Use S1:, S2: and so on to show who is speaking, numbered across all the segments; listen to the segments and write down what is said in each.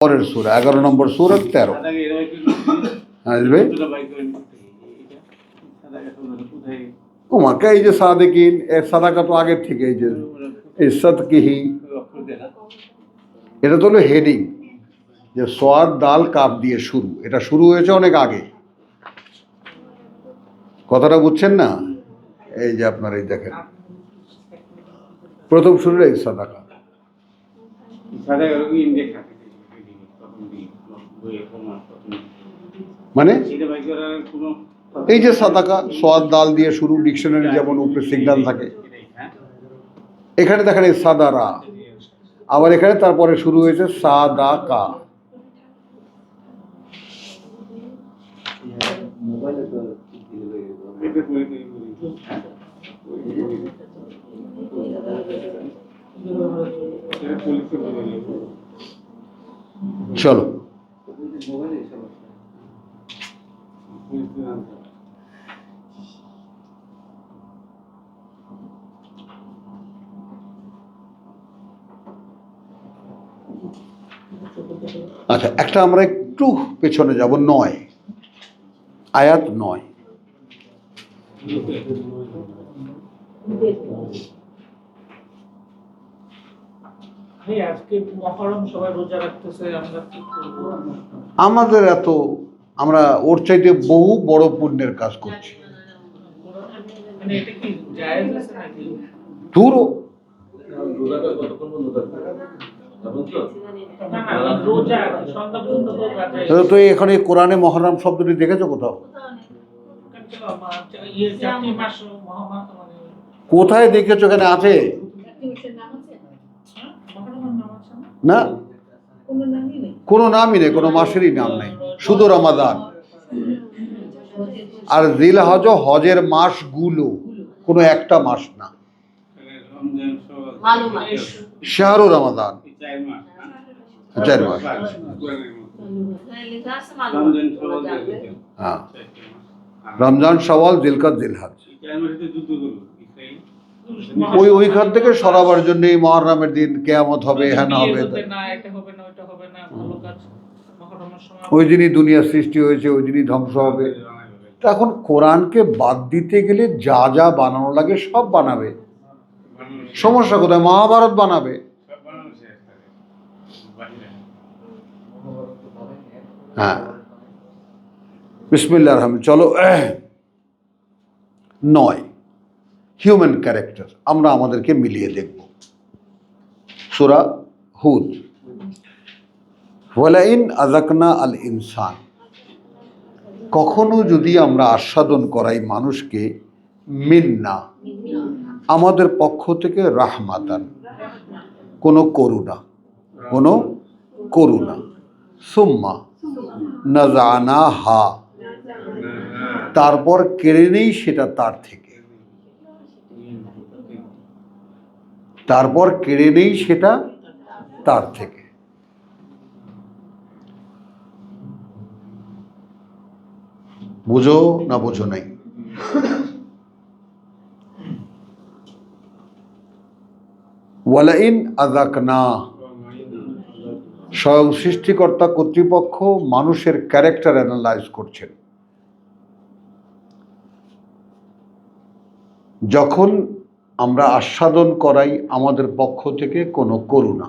S1: পরের সূরা 11 নম্বর সূরা 13। হ্যাঁ ওমাকে এই যে সাদেকিন এর সাদাকা তো আগের থেকে এই যে ইসসাদকিহি এটা তো হলো হেডিং যে সোয়াদ দাল কাপ দিয়ে শুরু, এটা শুরু হয়েছে অনেক আগে। কথাটা বুঝছেন না? এই যে আপনার এই দেখেন প্রথম শুরু এই সাদাকা, মানে এই যে সাদাকা সোয়াদ দাল দিয়ে শুরু, ডিকশনারি যেমন উপরে সিগন্যাল থাকে, এখানে দেখেন এই সাদারা, আবার এখানে তারপরে শুরু হয়েছে সাদাকা। চলো আচ্ছা, একটা আমরা একটু পেছনে যাব, 9 আয়াত 9। আমাদের এত, আমরা ওর চাইতে বহু বড় পুণ্যের কাজ করছি। দূরও তো এখানে কোরআনে মহরম শব্দটি দেখেছো কোথাও? কোথায় দেখেছো? এখানে আছে না? কোনো নামই নেই, কোনো মাসেরই নাম নেই, শুধু রমাদান আর জিলহজ, হজের মাসগুলো, কোনো একটা মাস না। শাহরু রমাদান 4 মাস। হ্যাঁ, রমজান, শাওয়াল, জিলকাত, জিলহজ। ওইখান থেকে সরাবার জন্য এই মুহররমের দিন কিয়ামত হবে, হ্যাঁ না হবে, ওই দিনই দুনিয়া সৃষ্টি হয়েছে, ওই দিনই ধ্বংস হবে। এখন কোরআনকে বাদ দিতে গেলে যা যা বানানো লাগে সব বানাবে, সমস্যা কোথায়? মহাভারত বানাবে। হ্যাঁ, বিসমিল্লাহির রহমানির রহিম। চলো 9 হিউম্যান ক্যারেক্টার আমরা আমাদেরকে মিলিয়ে দেখব। সূরা হুদ, ওয়ালাইন আযাকনা আল ইনসান, কখনো যদি আমরা আস্বাদন করাই মানুষকে, মিন্না আমাদের পক্ষ থেকে, রাহমাতান কোনো করুণা, কোনো করুণা, সুম্মা নাযানাহা তারপর কেড়ে নেই সেটা তার থেকে, তারপর কেড়ে নেই সেটা তার থেকে। বুঝো না বুঝো নাই? ওয়ালাইন আযাকনা, স্বয়ং সৃষ্টিকর্তা কর্তৃপক্ষ মানুষের ক্যারেক্টার অ্যানালাইজ করছেন। যখন আমরা আস্বাদন করাই আমাদের পক্ষ থেকে কোনো করুণা,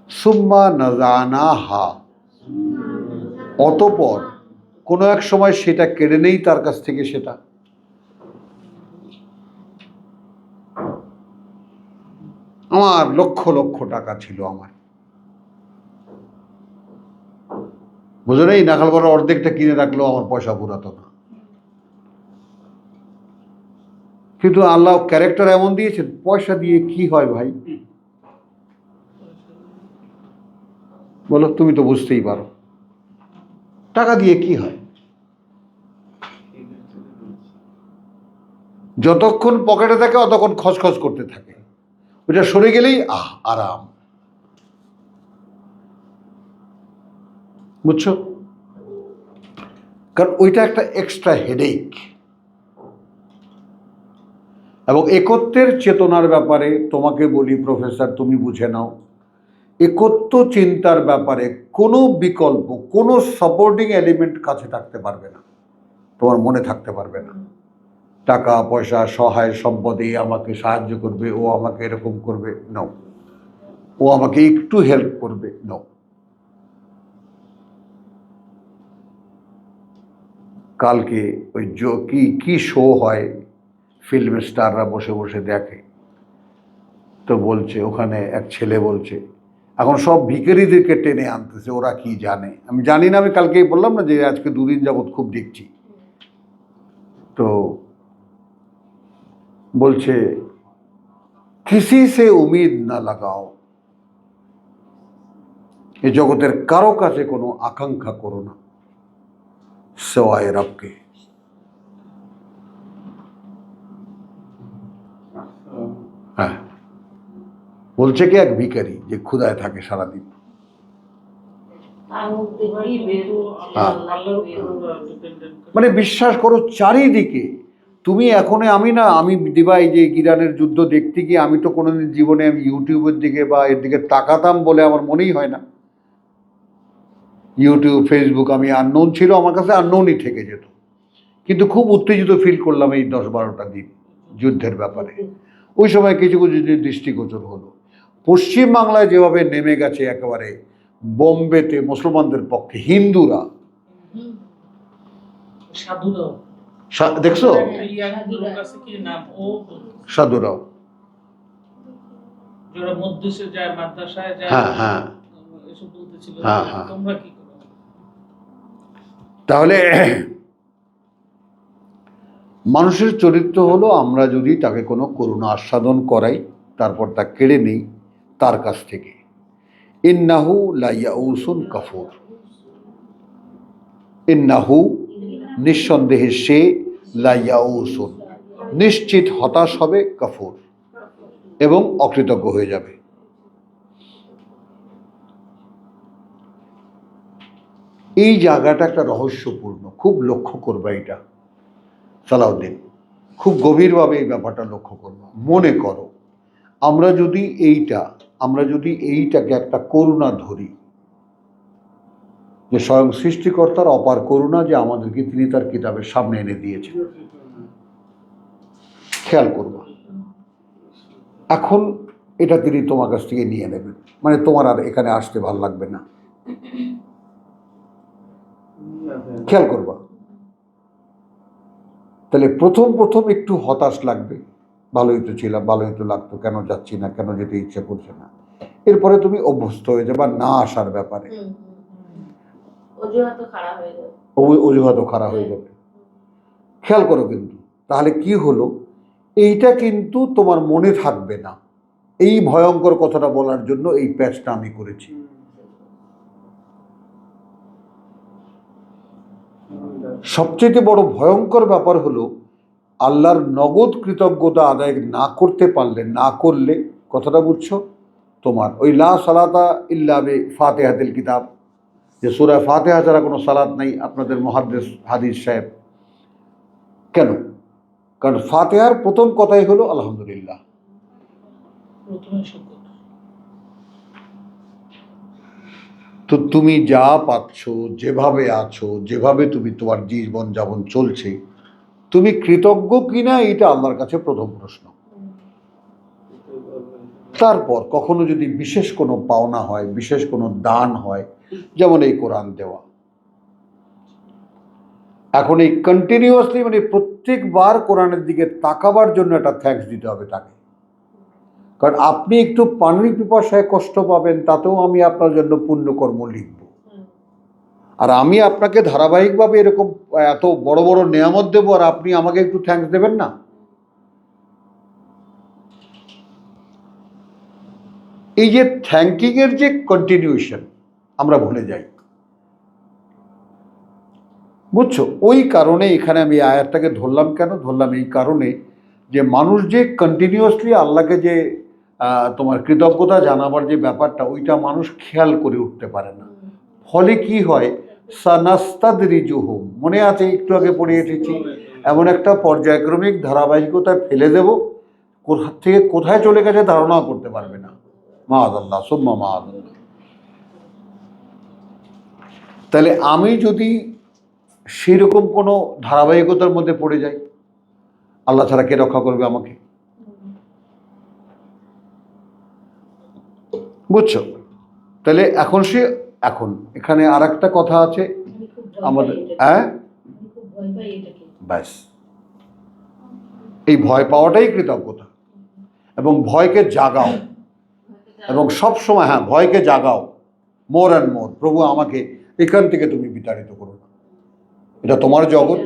S1: সুম্মা নাযানাহা অতঃপর কোনো এক সময় সেটা কেড়ে নেই তার কাছ থেকে। সেটা আমার লক্ষ লক্ষ টাকা ছিল, আমার বুঝো নেই, নাখাল করার অর্ধেকটা কিনে রাখলো, আমার পয়সা পুরাতো না। কিন্তু আল্লাহ ক্যারেক্টার এমন দিয়েছেন, পয়সা দিয়ে কি হয় ভাই? বলো, তুমি তো বুঝতেই পারো টাকা দিয়ে কি হয়। যতক্ষণ পকেটে থাকে অতক্ষণ খচখচ করতে থাকে, ওটা সরে গেলেই আরাম। বুঝছো? কারণ ওইটা একটা এক্সট্রা হেডেক। এবং একত্বের চেতনার ব্যাপারে তোমাকে বলি প্রফেসর, তুমি বুঝে নাও, একত্ব চিন্তার ব্যাপারে কোনো বিকল্প, কোনো সাপোর্টিং এলিমেন্ট কাছে থাকতে পারবে না, তোমার মনে থাকতে পারবে না। টাকা পয়সা, সহায় সম্পদে আমাকে সাহায্য করবে, ও আমাকে এরকম করবে, নো। ও আমাকে একটু হেল্প করবে, নো। কালকে ওই কি শো হয়, ফিল্ম স্টাররা বসে বসে দেখে, তো বলছে ওখানে এক ছেলে বলছে এখন সব ভিখারিদেরকে টেনে আনতেছে, ওরা কি জানে। আমি জানি না, আমি কালকেই বললাম না যে আজকে দুদিন যাবৎ খুব দেখছি। তো বলছে কিসি সে উমিদ না লাগাও, এ জগতের কারো কাছে কোনো আকাঙ্ক্ষা করো না সেওয়ায় রবকে। হ্যাঁ, বলছে কি এক ভিখারি যে ক্ষুধায় থাকে সারাদিন। মানে বিশ্বাস করো চারিদিকে তুমি এখন, আমি দিবা এই যে ইরানের যুদ্ধ দেখতে গিয়ে আমি তো কোনোদিন জীবনে আমি ইউটিউবের দিকে বা এর দিকে তাকাতাম বলে আমার মনেই হয় না। ইউটিউব, ফেসবুক আমি আননোন ছিল, আমার কাছে আননোনই থেকে যেত, কিন্তু খুব উত্তেজিত ফিল করলাম এই 10-12টা দিন যুদ্ধের ব্যাপারে। ওই সময় কিছু কিছু দৃষ্টিগোচর হলো। পশ্চিম বাংলায় যেভাবে নেমে গেছে একেবারে বোম্বেতে মুসলমানদের পক্ষে হিন্দুরা, দেখছো সাধুরাও, হ্যাঁ হ্যাঁ হ্যাঁ হ্যাঁ। তাহলে মানুষের চরিত্র হলো, আমরা যদি তাকে কোনো করুণা আস্বাদন করাই, তারপর তা কেড়ে নেই তার কাছ থেকে, ইন্নাহু লা ইয়াউসুন কাফুর, ইন্নাহু নিঃসন্দেহে সে, লা ইয়াউসুন নিশ্চিত হতাশ হবে, কাফুর এবং অকৃতজ্ঞ হয়ে যাবে। এই জায়গাটা একটা রহস্যপূর্ণ, খুব লক্ষ্য করবা এটা সালাউদ্দিন, খুব গভীরভাবে এই ব্যাপারটা লক্ষ্য করবা। মনে করো আমরা যদি এইটাকে একটা করুণা ধরি, যে স্বয়ং সৃষ্টিকর্তার অপার করুণা যে আমাদেরকে তিনি তার কিতাবের সামনে এনে দিয়েছেন, খেয়াল করবা। এখন এটা তিনি তোমার কাছ থেকে নিয়ে নেবেন, মানে তোমার আর এখানে আসতে ভালো লাগবে না। খেয়াল করবা, তাহলে প্রথম একটু হতাশ লাগবে, ভালোই তো ছিলাম, ভালোই তো লাগতো, কেন যাচ্ছি না, কেন যেতে ইচ্ছে করছে না। এরপরে তুমি অভ্যস্ত হয়ে যাবে না আসার ব্যাপারে, অজুহাতও খাড়া হয়ে যাবে। খেয়াল করো কিন্তু, তাহলে কি হলো, এইটা কিন্তু তোমার মনে থাকবে না। এই ভয়ঙ্কর কথাটা বলার জন্য এই প্যাচটা আমি করেছি। সবচেয়ে বড় ভয়ঙ্কর ব্যাপার হলো আল্লাহর নগদ কৃতজ্ঞতা আদায় না করতে পারলে, না করলে, কথাটা বুঝছো, তোমার ওই লা সালাতা ইল্লা বি ফাতিহাতিল কিতাব, যে সূরা ফাতিহা ছাড়া কোনো সালাত নাই, আপনাদের মুহাদ্দিস হাদিস সাহেব কেন? কারণ ফাতিহার প্রথম কথাই হলো আলহামদুলিল্লাহ। তো তুমি যা পাচ্ছ, যেভাবে আছো, যেভাবে তুমি তোমার জীবন যাপন চলছে, তুমি কৃতজ্ঞ কিনা এটা আল্লাহর কাছে প্রথম প্রশ্ন। তারপর কখনো যদি বিশেষ কোনো পাওনা হয়, বিশেষ কোনো দান হয়, যেমন এই কোরআন দেওয়া, এখন এই কন্টিনিউয়াসলি মানে প্রত্যেকবার কোরআনের দিকে তাকাবার জন্য একটা থ্যাঙ্কস দিতে হবে তাকে। কারণ আপনি একটু পানির পিপাসায় কষ্ট পাবেন, তাতেও আমি আপনার জন্য পুণ্যকর্ম লিখব, আর আমি আপনাকে ধারাবাহিকভাবে এরকম এত বড় বড় নেয়ামত দেবো, আর আপনি আমাকে একটু থ্যাঙ্কস দেবেন না? এই যে থ্যাঙ্কিং এর যে কন্টিনিউশন আমরা ভুলে যাই, বুঝছো? ওই কারণে এখানে আমি আয়াতটাকে ধরলাম। কেন ধরলাম? এই কারণে যে মানুষ যে কন্টিনিউয়াসলি আল্লাহকে যে তোমার কৃতজ্ঞতা জানাবার যে ব্যাপারটা, ওইটা মানুষ খেয়াল করে উঠতে পারে না। ফলে কি হয়, সানাস্তাদরিজুহুম, মনে আছে একটু আগে পড়ে এসেছি, এমন একটা পর্যায়ক্রমিক ধারাবাহিকতায় ফেলে দেব, কোথা থেকে কোথায় চলে গেছে ধারণাও করতে পারবে না। মাআযাল্লাহ সুম্মা মাআযাল্লাহ। তাহলে আমি যদি সেরকম কোনো ধারাবাহিকতার মধ্যে পড়ে যাই, আল্লাহ ছাড়া কে রক্ষা করবে আমাকে? বুঝছো? তাহলে এখন এখানে আর একটা কথা আছে আমাদের, হ্যাঁ, ব্যাস এই ভয় পাওয়াটাই কৃতজ্ঞতা। এবং ভয়কে জাগাও, এবং সব সময়, হ্যাঁ, ভয়কে জাগাও মোর অ্যান্ড মোর। প্রভু আমাকে এখান থেকে তুমি বিতাড়িত করো না, এটা তোমার জগৎ।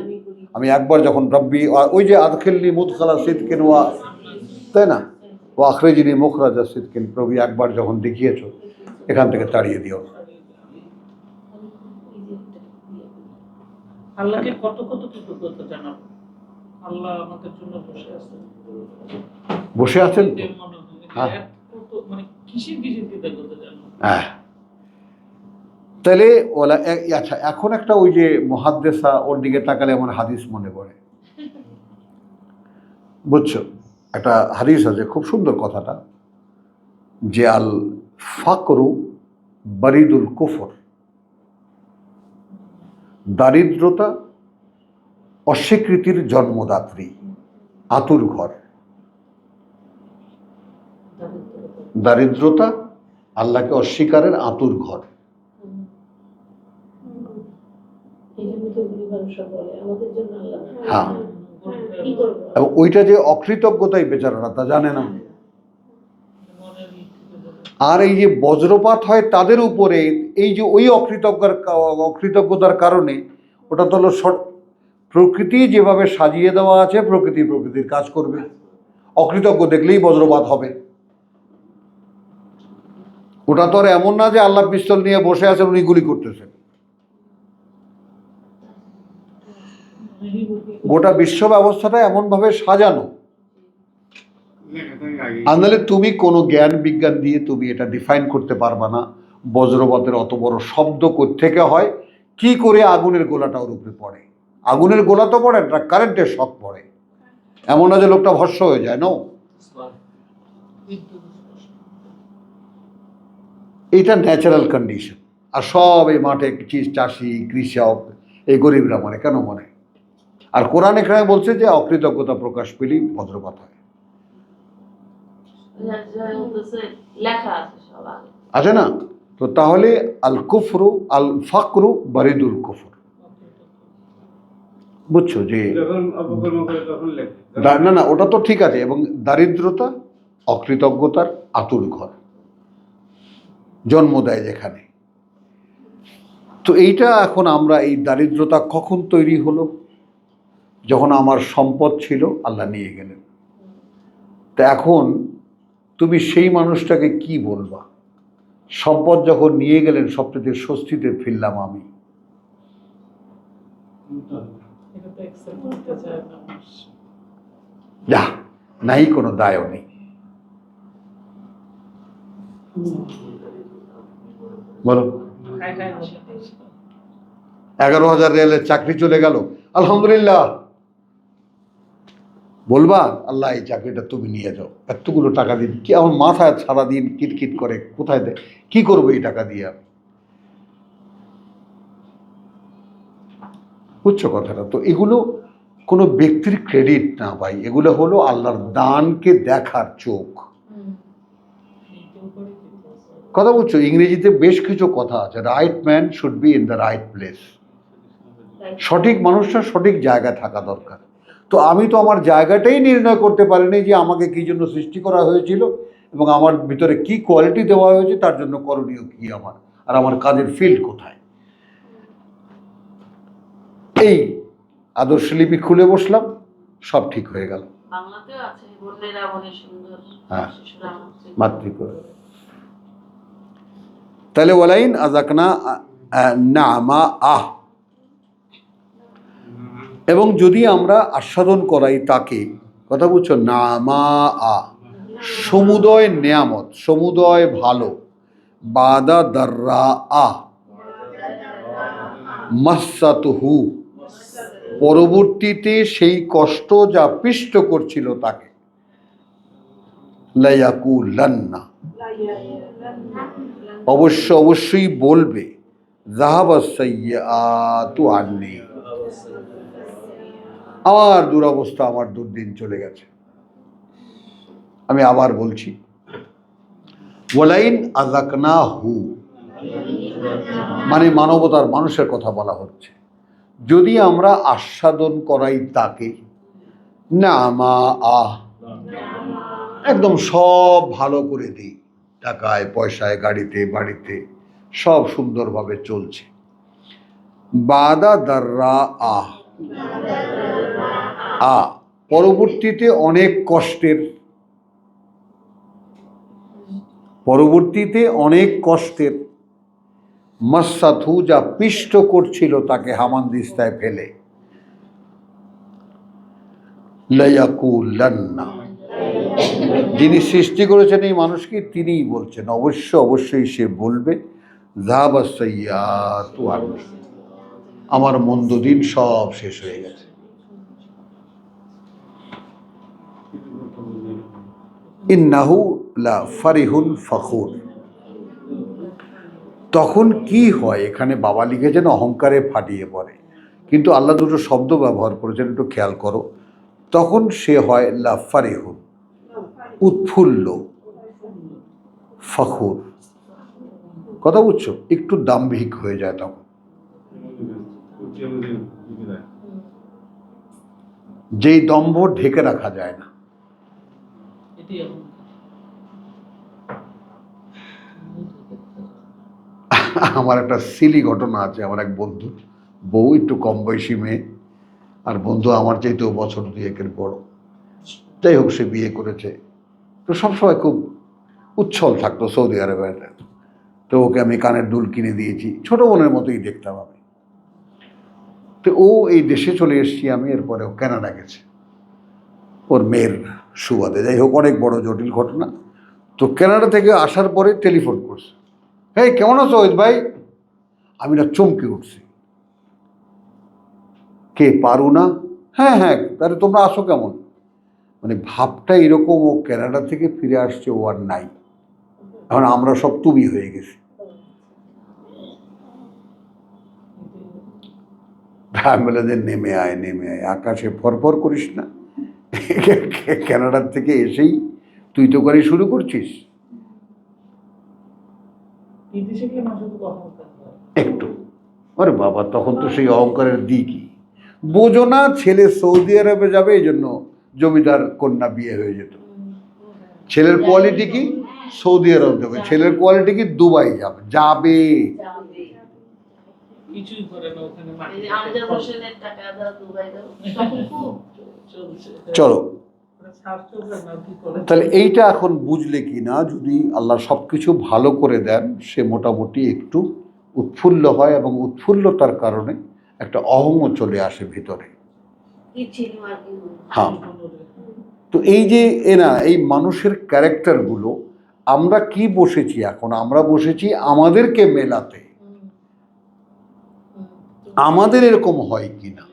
S1: আমি একবার যখন রব্বি, ওই যে আদখিলনি মুদখালা সিদকিন ওয়া, তাই না, ওয়া আখরিজনি মুখরাজা সিদকিন, প্রভু একবার যখন দেখিয়েছো এখান থেকে তাড়িয়ে দিও না।
S2: আল্লাহকে কত কত কৃতজ্ঞতা জানাবো, আল্লাহ আমাদের জন্য বসে আছেন তো। হ্যাঁ, মানে কিসের কৃতজ্ঞতা জানাবো।
S1: হ্যাঁ, তাহলে ওলা আচ্ছা, এখন একটা ওই যে মুহাদ্দিসা, ওর দিকে তাকালে আমার হাদিস মনে পড়ে, বুঝছো? একটা হাদিস আছে, খুব সুন্দর কথাটা, যে আল ফাকরু বারিদুল কুফর, দারিদ্রতা অস্বীকৃতির জন্মদাত্রী, আতুর ঘর। দারিদ্রতা আল্লাহকে অস্বীকারের আতুর ঘর। হ্যাঁ, এবং ওইটা যে অকৃতজ্ঞতাই বেচারারা তা জানে না। আর এই যে বজ্রপাত হয় তাদের উপরে, এই যে ওই অকৃতজ্ঞতার কারণে, ওটা তো হলো প্রকৃতি যেভাবে সাজিয়ে দেওয়া আছে, প্রকৃতির কাজ করবে। অকৃতজ্ঞ দেখলেই বজ্রপাত হবে। ওটা তো আর এমন না যে আল্লাহ পিস্তল নিয়ে বসে আছেন, উনি গুলি করতেছেন। গোটা বিশ্ব ব্যবস্থাটা এমনভাবে সাজানো, আনলে তুমি কোনো জ্ঞান বিজ্ঞান দিয়ে তুমি এটা ডিফাইন করতে পারবা না বজ্রপাতের অত বড় শব্দ কোত্থেকে হয়, কি করে আগুনের গোলাটা ওর উপরে পড়ে। আগুনের গোলা তো পড়ে না, কারেন্টের শক পড়ে। এমন না যে লোকটা ভস্ম হয়ে যায়, নো। এটা ন্যাচারাল কন্ডিশন। আর সব এই মাঠে চাষি, কৃষক, এই গরিবরা মরে, কেন মরে? আর কোরআন এখানে বলছে যে অকৃতজ্ঞতা প্রকাশ পেলেই বজ্রপাত হয়। আছে না? তো তাহলে আল কুফরু আল ফাকরু বারিদুল কুফর, বুঝছো? যে না, ওটা তো ঠিক আছে। এবং দারিদ্রতা অকৃতজ্ঞতার আতুর ঘর, জন্ম দেয় যেখানে। তো এইটা এখন আমরা, এই দারিদ্রতা কখন তৈরি হলো? যখন আমার সম্পদ ছিল, আল্লাহ নিয়ে গেলেন। তা এখন তুমি সেই মানুষটাকে কি বলবা? সম্পদ যখন নিয়ে গেলেন, সবচেয়ে স্বস্তিতে ফিরলাম আমি। যা নাই, কোনো দায়ও নেই। বলো, 11,000 রিয়ালের চাকরি চলে গেল, আলহামদুলিল্লাহ বলবা আল্লাহ এই চাকরিটা তুমি নিয়ে যাও, এতগুলো টাকা দিন, কি আমার মাথায় সারাদিন কিটকিট করে, কোথায় দেয়, কি করবো এই টাকা দিয়ে আমি? বুঝছো কথাটা? তো এগুলো কোনো ব্যক্তির ক্রেডিট না ভাই, এগুলো হলো আল্লাহর দানকে দেখার চোখ। কথা বুঝছো? ইংরেজিতে বেশ কিছু কথা আছে, right man should be in the right place. সঠিক মানুষটা সঠিক জায়গায় থাকা দরকার। তো আমি তো আমার জায়গাটাই নির্ণয় করতে পারিনি যে আমাকে কী জন্য সৃষ্টি করা হয়েছিল, এবং আমার ভিতরে কি কোয়ালিটি দেওয়া হয়েছে, তার জন্য করণীয় কি আমার, আর আমার কাজের ফিল্ড কোথায়। এই আদর্শলিপি খুলে বসলাম, সব ঠিক হয়ে গেল। হ্যাঁ, মাতৃকর। তাহলে ওয়ালাইন আযাকনা নামা আহ, এবং যদি আমরা আস্বাদন করাই তাকে, কথা বুঝছো, নামা আ, সমুদয় নেয়ামত, সমুদয় ভালো, বাদা দাররা আ মাসাতুহু, পরবর্তীতে সেই কষ্ট যা পিষ্ট করছিল তাকে, লায়াকুলান্না, অবশ্যই বলবে যাহাবাস সাইয়্যাতু আন্নি, আমার দুরবস্থা, আমার দুর্দিন চলে গেছে। আমি আবার বলছি, ওয়ালাইন আযাকনাহু, মানে মানবতার মানুষের কথা বলা হচ্ছে, যদি আমরা আস্বাদন করাই তাকে, নামা একদম সব ভালো করে দিই, টাকায় পয়সায় গাড়িতে বাড়িতে সব সুন্দরভাবে চলছে, বাদা দাররা পরবর্তীতে অনেক কষ্টের মাসাথু, যা পিষ্ট করছিল তাকে হামানদিস্তায় ফেলে, লায়াকুলান্না, যিনি সৃষ্টি করেছেন এই মানুষকে তিনিই বলছেন, অবশ্যই সে বলবে যাহাবাস সাইয়্যাতু আন্নি, আমার মন্দ দিন সব শেষ হয়ে গেছে। ইন্নাহু লা ফারিহুন ফখুর। তখন কি হয়, এখানে বাবা লিখেছেন অহংকারে ফাটিয়ে পড়ে, কিন্তু আল্লাহ দুটো শব্দ ব্যবহার করেছেন, একটু খেয়াল করো। তখন সে হয় লা ফারিহুন, উৎফুল্ল, ফখুর, কথা বুঝছো, একটু দাম্ভিক হয়ে যায় তখন, যেই দম্ভ ঢেকে রাখা যায় না। আমার একটা সিলি ঘটনা আছে, আমার এক বন্ধু, বউ একটু কম বয়সী মেয়ে, আর বন্ধু আমার চাইতেও বছর 2-1 বড়। যাই হোক, সে বিয়ে করেছে, তো সবসময় খুব উচ্ছল থাকতো সৌদি আরবে। তো ওকে আমি কানের দুল কিনে দিয়েছি, ছোট বোনের মতোই দেখতাম আমি। তো ও এই দেশে চলে এসেছি আমি, এরপরে ও কানাডা গেছে ওর মেয়ের সুবাদে। যাই হোক, অনেক বড় জটিল ঘটনা। তো কানাডা থেকে আসার পরে টেলিফোন করছে, এই কেমন আছো ওহিদ ভাই? আমি না চমকে উঠছি, কে পারু না? হ্যাঁ, তাহলে তোমরা আসো কেমন? মানে ভাবটা এরকম, ও কানাডা থেকে ফিরে আসছে, ও আর নাই, এখন আমরা সব তুমি হয়ে গেছি। আমি বলে যে নেমে আয়, আকাশে ফরফর করিস না, কানাডার থেকে এসেই তুই তো গাড়ি শুরু করছিস। একটু, আরে বাবা, তখন তো সেই অহংকারের দিকই বোঝো না। ছেলে সৌদি আরবে যাবে, এই জন্য জমিদার কন্যা বিয়ে হয়ে যেত। ছেলের কোয়ালিটি কি? সৌদি আরব যাবে। ছেলের কোয়ালিটি কি? দুবাই যাবে। চলো, তাহলে এইটা এখন বুঝলে কি না, যদি আল্লাহ সবকিছু ভালো করে দেন, সে মোটামুটি একটু উৎফুল্ল হয়, এবং উৎফুল্লতার কারণে একটা অহংও চলে আসে ভিতরে। হ্যাঁ, তো এই যে এই মানুষের ক্যারেক্টারগুলো, আমরা কি বসেছি এখন, আমরা বসেছি আমাদেরকে মেলাতে, আমাদের এরকম হয় কিনা,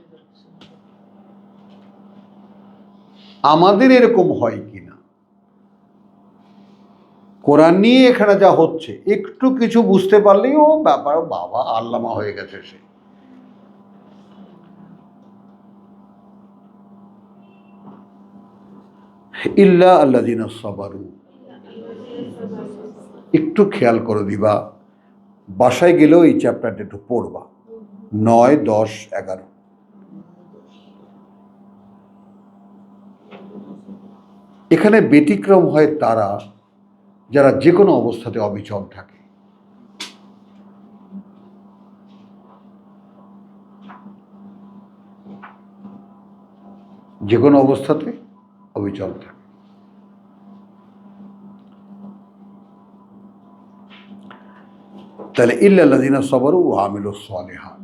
S1: কোরআন নিয়ে এখানে যা হচ্ছে, একটু কিছু বুঝতে পারলেই ও ব্যাপার, বাবা আল্লামা হয়ে গেছে সে। ইল্লা আল্লাযিনা সাবারু, একটু খেয়াল করো দিবা, বাসায় গেলেও এই চ্যাপ্টারটা একটু পড়বা, 9, 10, 11। এখানে ব্যতিক্রম হয় তারা যারা যে কোনো অবস্থাতে অবিচল থাকে। যে কোনো অবস্থাতে অবিচল থাকে। তাহলে ইল্লাল্লাযিনা সাবারু ওয়া আমিলুস সালিহাত,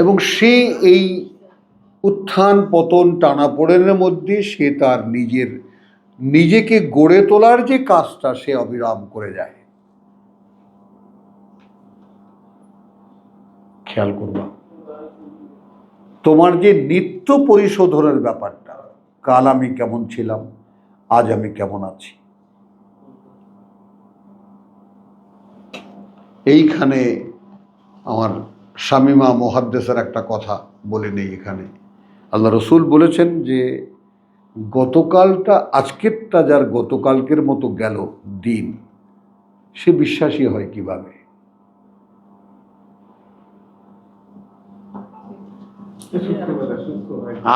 S1: এবং সে এই উত্থান পতন টানাপোড়েনের মধ্যে সে তার নিজেকে গড়ে তোলার যে কাজটা, সে অবিরাম করে যায়। খেয়াল করবা, তোমার যে নিত্য পরিশোধনের ব্যাপারটা, কাল আমি কেমন ছিলাম, আজ আমি কেমন আছি, এইখানে আমার শামিমা মুহাদ্দিসের একটা কথা বলে নেই। এখানে আল্লাহ রসুল বলেছেন যে গতকালটা আজকেরটা যার গতকালকের মতো গেল দিন, সে বিশ্বাসী হয় কিভাবে?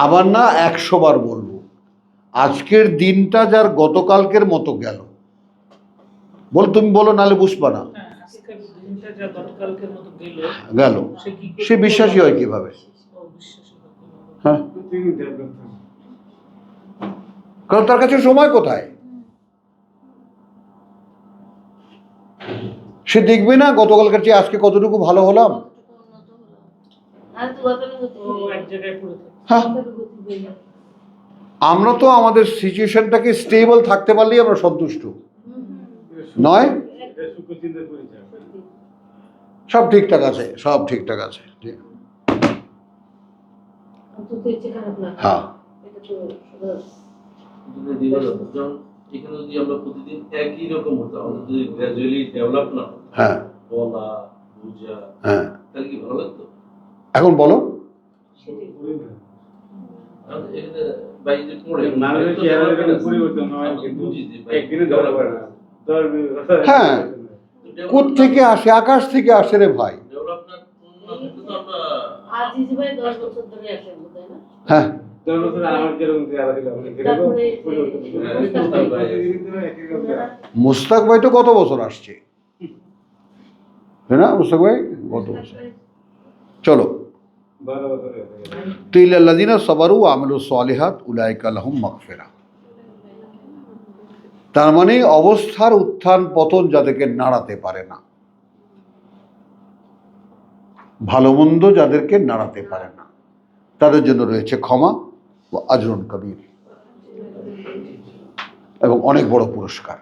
S1: আবার না 100 বার বলবো, আজকের দিনটা যার গতকালকের মতো গেল, তুমি বলো, নালে বুঝবা না।
S2: হ্যাঁ, আজকের দিনটা যা গতকালকের মতো
S1: গেল,
S2: কি
S1: সে বিশ্বাসী হয় কিভাবে?
S2: বিশ্বাসী হয় কিভাবে?
S1: হ্যাঁ, কারণ তার কাছে সময় কোথায়? সে দেখবে না গতকালকার চেয়ে আজকে কতটুকু ভালো হলাম।
S2: ও এক জায়গায় পড়ে থাকে।
S1: হ্যাঁ, আমরা তো আমাদের সিচুয়েশনটাকে স্টেবল থাকতে পারলেই আমরা সন্তুষ্ট নয়। সব ঠিকঠাক আছে, সব ঠিকঠাক আছে। হ্যাঁ,
S3: এখানে যদি আমরা প্রতিদিন একই রকম হতো, আমাদের যদি গ্র্যাজুয়ালি ডেভেলপ না হতো,
S1: হ্যাঁ,
S3: বলা বুঝা,
S1: হ্যাঁ,
S3: তাহলে কি ভালো লাগতো?
S1: এখন বলো।
S3: আমাদের এখানে বাইরে যে পড়ে
S1: হ্যাঁ, কোত্থেকে আসে? আকাশ থেকে আসে রে ভাই।
S3: ডেভেলপমেন্ট না থাকলে তো আমরা
S1: হ্যাঁ, মুস্তাক ভাই তো কত বছর আসছে, তাই না? মুস্তাক ভাই কত বছর। চলো, তিলাল্লাযিনা সাবারু ওয়া আমিলুস সালিহাত উলাইকা লাহুম মাগফিরা। তার মানে অবস্থার উত্থান পতন যাদেরকে নাড়াতে পারে না, ভালো মন্দ যাদেরকে নাড়াতে পারে না, তাদের জন্য রয়েছে ক্ষমা ও আজরুন কবির, এবং অনেক বড় পুরস্কার।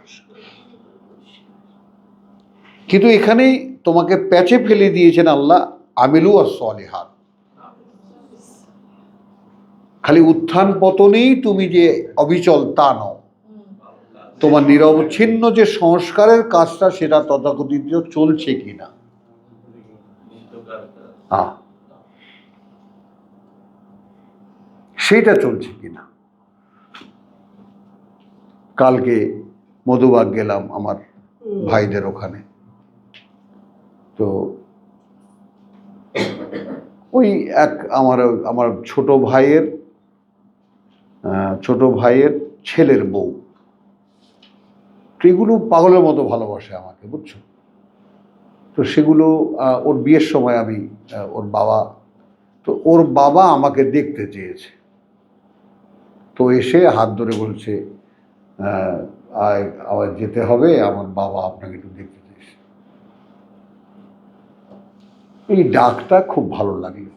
S1: কিন্তু এখানেই তোমাকে প্যাচে ফেলে দিয়েছেন আল্লাহ, আমিলু আর সলিহাত। খালি উত্থান পতনেই তুমি যে অবিচল তা নও, তোমার নিরবচ্ছিন্ন যে সংস্কারের কাজটা সেটা তথাকথিত চলছে কিনা। হ্যাঁ, সেটা চলছে কিনা। কালকে মধুবাগ গেলাম আমার ভাইদের ওখানে, তো ওই এক আমার ছোট ভাইয়ের ছেলের বউ, এগুলো পাগলের মতো ভালোবাসে আমাকে, বুঝছো তো। সেগুলো ওর বিয়ের সময় আমি ওর বাবা আমাকে দেখতে চেয়েছে, তো এসে হাত ধরে বলছে আবার যেতে হবে, আমার বাবা আপনাকে একটু দেখতে চেয়েছে। এই ডাকটা খুব ভালো লাগলো।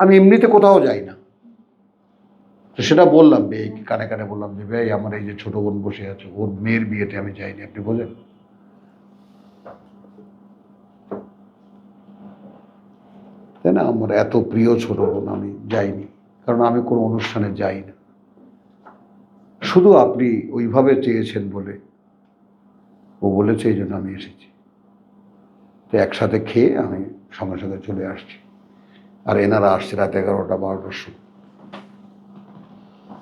S1: আমি এমনিতে কোথাও যাই না, তো সেটা বললাম, কানে কানে বললাম যে ভাই, আমার এই যে ছোট বোন বসে আছে, ওর মেয়ের বিয়েতে আমি যাইনি, আপনি বোঝেন। তাই না, আমার এত প্রিয় ছোট বোন, আমি যাইনি, কারণ আমি কোনো অনুষ্ঠানে যাই না। শুধু আপনি ওইভাবে চেয়েছেন বলে, ও বলেছে, এই জন্য আমি এসেছি। তো একসাথে খেয়ে আমি সঙ্গে সঙ্গে চলে আসছি। আর এনারা আসছে রাত 11টা 12টার সময়।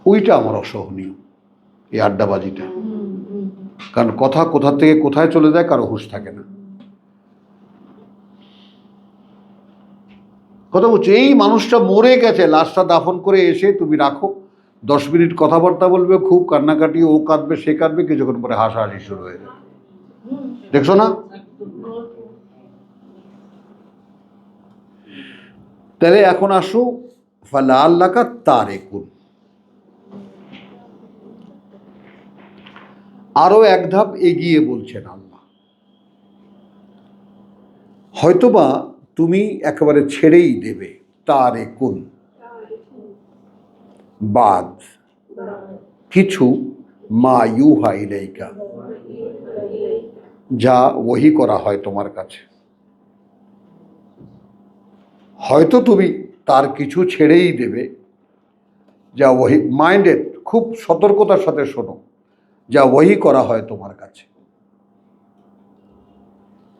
S1: ওইটা আমার অসহনীয়, এই আড্ডাবাজিটা। কারণ কথা কোথা থেকে কোথায় চলে যায় কারো হুঁশ থাকে না। কথা বলছি, এই মানুষটা মরে গেছে, লাশটা দাফন করে এসে তুমি রাখো, 10 মিনিট কথাবার্তা বলবে, খুব কান্নাকাটি, ও কাঁদবে সে কাঁদবে, কিছুক্ষণ পরে হাসাহাসি শুরু হয়ে যাবে। দেখছো না? তাহলে এখন আসো, ফালাআল্লাকা তারিকুন। আরো এক ধাপ এগিয়ে বলছেন আল্লাহ, হয়তোবা তুমি একেবারে ছেড়েই দেবে। তারিকুন বাদ কিছু, মা ইউহা ইলাইকা, যা ওহী করা হয় তোমার কাছে। হয়তো তুমি তার কিছু ছেড়েই দেবে, যা ওহী, মাইন্ডেড, খুব সতর্কতার সাথে শোনো, যা ওহী করা হয় তোমার কাছে।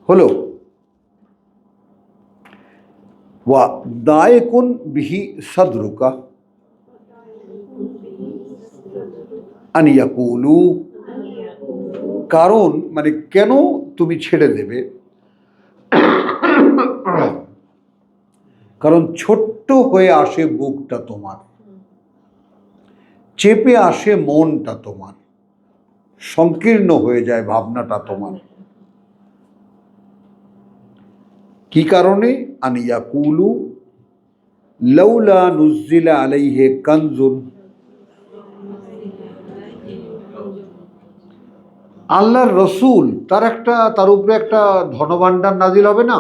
S1: হলো ওয়া দায়কুন বিহি সাদরুকা আন ইয়াকুলু, কারণ মানে কেন তুমি ছেড়ে দেবে, কারণ ছোট্ট হয়ে আসে বুকটা তোমার, চেপে আসে মনটা তোমার, সংকীর্ণ হয়ে যায় ভাবনাটা তোমার। কি কারণে? আন ইয়াকুলু লাউলা নুজ্জিলা আলাইহি কানজুন, আল্লাহর রসুল তার উপরে একটা ধনভাণ্ডার নাজিল হবে না?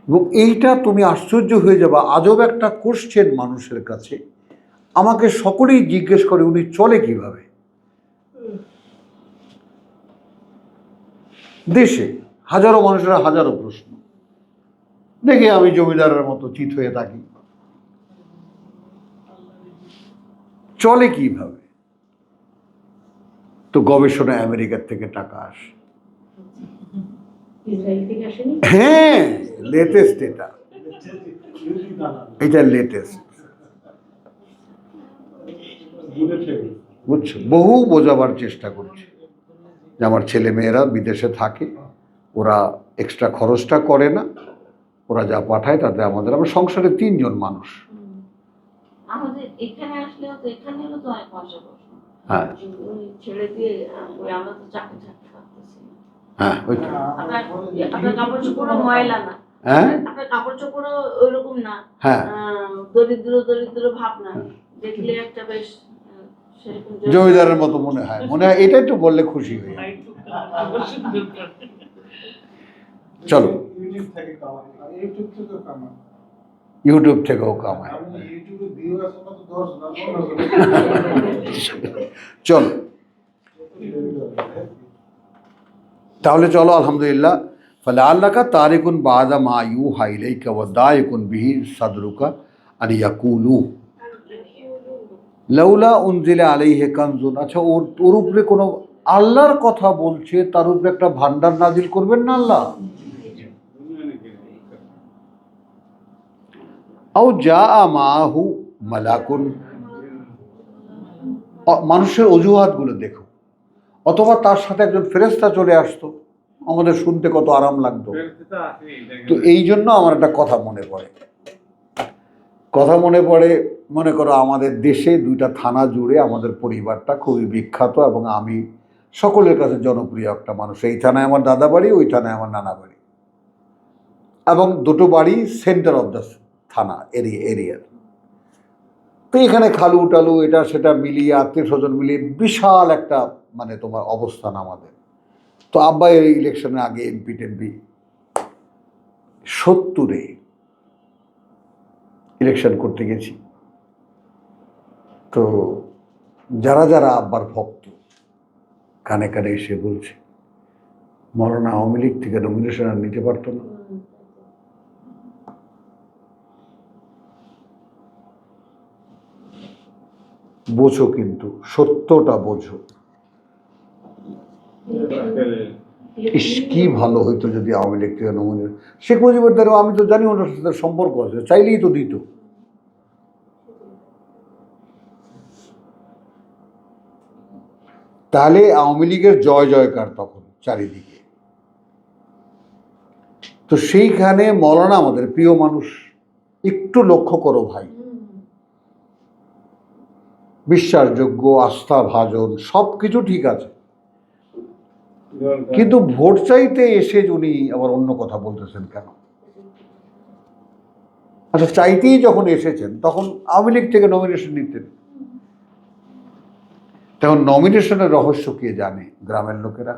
S1: এবং এইটা তুমি আশ্চর্য হয়ে যাবা, আজব একটা কোশ্চেন মানুষের কাছে। আমাকে সকলেই জিজ্ঞেস করে উনি চলে কিভাবে। দেশে হাজারো মানুষের হাজারো প্রশ্ন, দেখে আমি জমিদারের মতো চিত হয়ে থাকি, চলে কিভাবে? তো গবেষণায় আমেরিকার থেকে টাকা আসে। হ্যাঁ, লেটেস্ট এটা লেটেস্ট, বুঝছো? বহু বোঝাবার চেষ্টা করছে যে আমার ছেলে মেয়েরা বিদেশে থাকে, ওরা এক্সট্রা খরচটা করে না, ওরা যা পাঠায় তাতে আমাদের, আমার সংসারে 3 জন মানুষ।
S4: আমাদের এখানে আসলেও তো এখানেও তো অনেক মজা প্রশ্ন।
S1: হ্যাঁ
S4: ওই ছেড়ে দিয়ে আমরা তো চাকরি থাকতে পারতেছি না।
S1: হ্যাঁ, ওইটা।
S4: আপনার কাপড় চোপড়ও ময়লা না,
S1: হ্যাঁ
S4: আপনার কাপড় চোপড়ও ওইরকম না,
S1: হ্যাঁ,
S4: দরিদ্র দরিদ্র ভাব না, দেখলে একটা বেশ সেরকম
S1: জমিদারের মতো মনে হয়, এটা একটু বললে খুশি হয়ে যাবে। চলো, ইউটিউব থেকেও কামায়। চলো তাহলে চলো, আলহামদুলিল্লাহ। ফলে আল্লাহকা তারিকুন বাদা মা ইউহা ইলাইকা ওয়া দায়কুন বিহি সাদরুকা আন ইয়াকুলু লাউলা উনজিলা আলাইহি কানজুন। আচ্ছা, ওর উপরে কোনো আল্লাহর কথা বলছে, তার উপরে একটা ভান্ডার নাজিল করবেন না আল্লাহ? আও জাআ মাহু মালাকুন, মানুষের অজুহাতগুলো দেখো, অথবা তার সাথে একজন ফেরেশতা চলে আসতো, আমাদের শুনতে কত আরাম লাগতো। তো এই জন্য আমার একটা কথা মনে পড়ে, মনে করো আমাদের দেশে 2টা থানা জুড়ে আমাদের পরিবারটা খুবই বিখ্যাত এবং আমি সকলের কাছে জনপ্রিয় একটা মানুষ। এই থানায় আমার দাদা বাড়ি, ওই থানায় আমার নানা বাড়ি, এবং দুটো বাড়ি সেন্টার অফ দ্য থানা এরিয়ার। তো এখানে খালু টালু এটা সেটা মিলিয়ে, আত্মীয় স্বজন মিলিয়ে বিশাল একটা মানে তোমার অবস্থান আমাদের। তো আব্বা এই ইলেকশনের আগে এমপি টেমপি 70-এ ইলেকশন করতে গেছি। তো যারা যারা আব্বার ভক্ত কানে কানে এসে বলছে, মৌলানা আওয়ামী লীগ থেকে নমিনেশন আর নিতে পারতো না। বোঝো, কিন্তু সত্যটা বোঝো। ইস, কি ভালো হইতো যদি আওয়ামী লীগ থেকে নমিনেশন। শেখ মুজিবের দ্বারা আমি তো জানি ওনার সাথে সম্পর্ক আছে, চাইলেই তো দিত। তাহলে আওয়ামী লীগের জয় জয়কার তখন চারিদিকে। তো সেইখানে মৌলানা আমাদের প্রিয় মানুষ, একটু লক্ষ্য করো ভাই, বিশ্বাসযোগ্য, আস্থাভাজন, সব কিছু ঠিক আছে, কিন্তু ভোট চাইতে এসে উনি আবার অন্য কথা বলতেছেন কেন? আচ্ছা, চাইতেই যখন এসেছেন তখন আওয়ামী লীগ থেকে নমিনেশন নিতেন। তখন নমিনেশনের রহস্য কে জানে? গ্রামের লোকেরা।